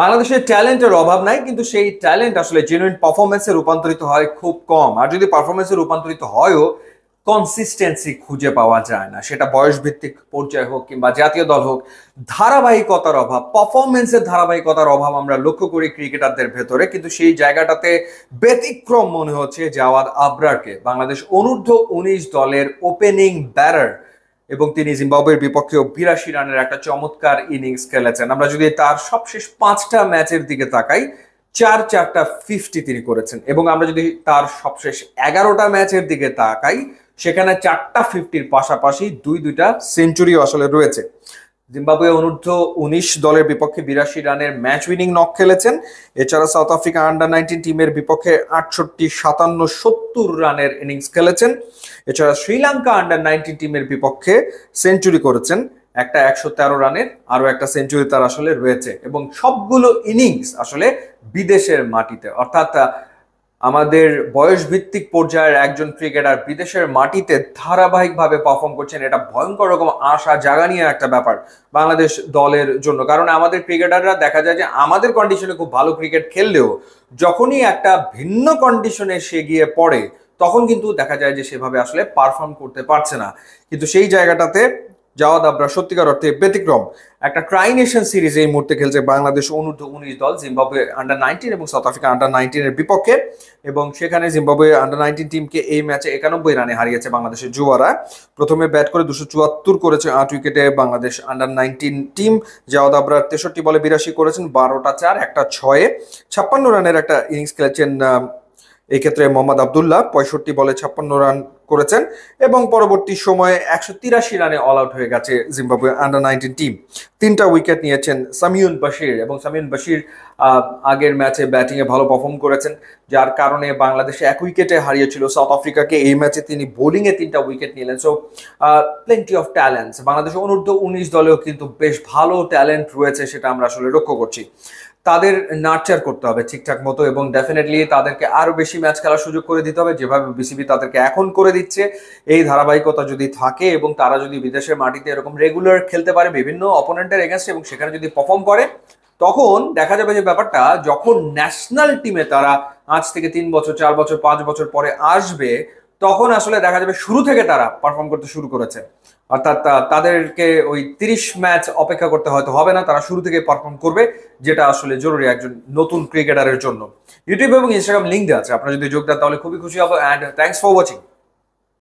বাংলাদেশের ট্যালেন্টের অভাব নাই, কিন্তু সেই ট্যালেন্ট আসলে জেনুইন পারফরমেন্সে রূপান্তরিত হয় খুব কম। আর যদি পারফরমেন্সে রূপান্তরিত হয়ও, কনসিস্টেন্সি খুঁজে পাওয়া যায় না। সেটা বয়স ভিত্তিক পর্যায়ে হোক কিংবা জাতীয় দল হোক, ধারাবাহিকতার অভাব, পারফরমেন্সের ধারাবাহিকতার অভাব আমরা লক্ষ্য করি ক্রিকেটারদের ভেতরে। কিন্তু সেই জায়গাটাতে ব্যতিক্রম মনে হচ্ছে জাওয়াদ আবরারকে, বাংলাদেশ অনূর্ধ্ব-19 দলের ওপেনিং ব্যাটার, এবং তিনি জিম্বাবুয়ের বিপক্ষে 82 রানের একটা চমৎকার ইনিংস খেলেছেন। আমরা যদি তার সবশেষ 5টা ম্যাচের দিকে তাকাই, চারটা 50 তিনি করেছেন। এবং আমরা যদি তার সবশেষ 11টা ম্যাচের দিকে তাকাই, সেখানে 4টা 50-র পাশাপাশি দুইটা সেঞ্চুরিও আসলে রয়েছে। জিম্বাবুয়ে অনূর্ধ্ব-19 দলের বিপক্ষে 82 রানের ম্যাচ উইনিং নক খেলেছেন। এছাড়া সাউথ আফ্রিকা আন্ডার-19 টিমের বিপক্ষে 68, 57, 70 রানের ইনিংস খেলেছেন। এছাড়া শ্রীলঙ্কা আন্ডার-19 টিমের বিপক্ষে সেঞ্চুরি করেছেন, একটা 113 রানের, আরো একটা সেঞ্চুরি তার আসলে রয়েছে। এবং সবগুলো ইনিংস আসলে বিদেশের মাটিতে, অর্থাৎ আমাদের বয়স ভিত্তিক পর্যায়ের একজন ক্রিকেটার বিদেশের মাটিতে ধারাবাহিকভাবে পারফর্ম করছেন। এটা ভয়ঙ্কর রকম আশা জাগানিয়া একটা ব্যাপার বাংলাদেশ দলের জন্য। কারণ আমাদের ক্রিকেটাররা দেখা যায় যে আমাদের কন্ডিশনে খুব ভালো ক্রিকেট খেললেও যখনই একটা ভিন্ন কন্ডিশনে সে গিয়ে পড়ে, তখন কিন্তু দেখা যায় যে সেভাবে আসলে পারফর্ম করতে পারছে না। কিন্তু সেই জায়গাটাতে জাওয়াদ আবরার সত্যিকার অর্থে ব্যতিক্রম। একটা ট্রাই নেশন সিরিজ এই মুহূর্তে খেলছে বাংলাদেশ অনূর্ধ্ব-19 দল জিম্বাবুয়ে আন্ডার-19 এবং সাউথ আফ্রিকা আন্ডার-19 এর বিপক্ষে। এবং সেখানে জিম্বাবুয়ে আন্ডার-19 টিমকে এই ম্যাচে 91 রানে হারিয়েছে বাংলাদেশের যুবারা। প্রথমে ব্যাট করে 274 করেছে 8 উইকেটে Bangladesh under-19 team. Javad Abrar 63 বলে 82 করেছেন, 12টা 4, একটা 6-এ 56 রানের একটা ইনিংস খেলেছেন। এই ক্ষেত্রে মোহাম্মদ আবদুল্লাহ 65 বলে 56 রান করেছেন এবং পরবর্তী সময়ে 183 রানে অল আউট হয়ে গেছে জিম্বাবুয়ে আন্ডার-19 টিম। 3টা উইকেট নিয়েছেন সামিউল বাশির, এবং সামিউল বাশির আগের ম্যাচে ব্যাটিংয়ে ভালো পারফর্ম করেছেন, যার কারণে বাংলাদেশ 1 উইকেটে হারিয়েছিল সাউথ আফ্রিকাকে। এই ম্যাচে তিনি বোলিংয়ে 3টা উইকেট নিলেন। So plenty of talents Bangladesh অনূর্ধ্ব-19 দলেও কিন্তু বেশ ভালো ট্যালেন্ট রয়েছে, সেটা আমরা আসলে লক্ষ্য করছি। তাদের নার্চার করতে হবে ঠিকঠাক মতো, এবং ডেফিনেটলি তাদেরকে আরো বেশি ম্যাচ খেলার সুযোগ করে দিতে হবে, যেভাবে বিসিবি তাদেরকে এখন করে দিচ্ছে। এই ধারাবাহিকতা যদি থাকে এবং তারা যদি বিদেশের মাটিতে এরকম রেগুলার খেলতে পারে বিভিন্ন অপোনেন্টের এগেনস্টে, এবং সেখানে যদি পারফর্ম করে, তখন দেখা যাবে যে ব্যাপারটা যখন ন্যাশনাল টিমে তারা আজ থেকে 3 বছর 4 বছর 5 বছর পরে আসবে, তখন আসলে দেখা যাবে শুরু থেকে তারা পারফর্ম করতে শুরু করেছে। অর্থাৎ তাদেরকে ওই 30 ম্যাচ অপেক্ষা করতে হয়তো হবে না, তারা শুরু থেকে পারফর্ম করবে, যেটা আসলে জরুরি একজন নতুন ক্রিকেটারের জন্য। ইউটিউব এবং ইনস্টাগ্রাম লিঙ্ক দেওয়া আছে, আপনারা যদি যোগ দেন তাহলে খুবই খুশি হবো। And thanks for watching.